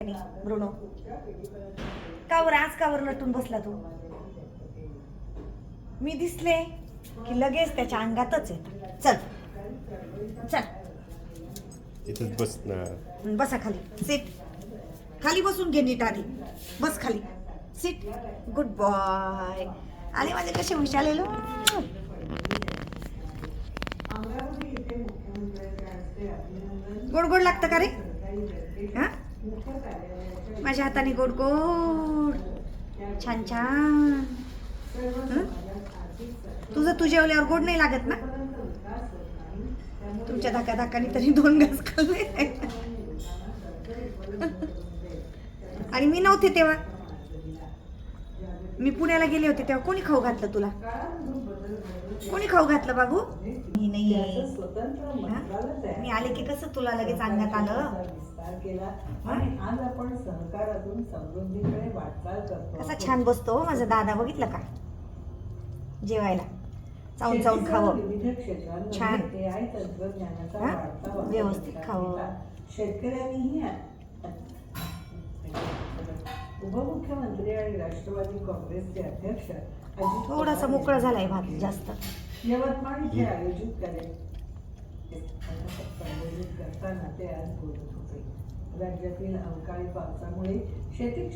Bruno कावर आज कावर नटून बसला तू? मी दिसले की लगेच त्याच्या अंगातच येत. चल चल इथंच बस ना. बसा खाली. सीट खाली बसून घे नीट आधी. बस खाली. सीट. Good boy. आले माझे कसे हुशालेलो. गोड गोड लागतं का रे? हा माझ्या हाताने गोड गोड छान छान. तुझं तू जेवल्यावर गोड नाही लागत ना? तुमच्या धाका धाकाने तरी 2 घास खाल्ले. आणि मी नव्हते तेव्हा. मी पुण्याला गेले होते तेव्हा कोणी खाऊ घातलं तुला? कोणी खाऊ घातलं बाबू? मी नाही. मी आले की कसं तुला लगेच अंगात आलं? कसा छान बसतो माझा दादा, बघितलं का? जेवायला चावून चावून खावं छान, व्यवस्थित खावं. शेतकऱ्यांनीही उपमुख्यमंत्री आणि राष्ट्रवादी काँग्रेसचे अध्यक्ष थोडासा मोकळा झालाय भात जास्त. यवतमाळ इथे आयोजित करताना ते आज बोलत होते. राज्यातील अवकाळी पावसामुळे शेती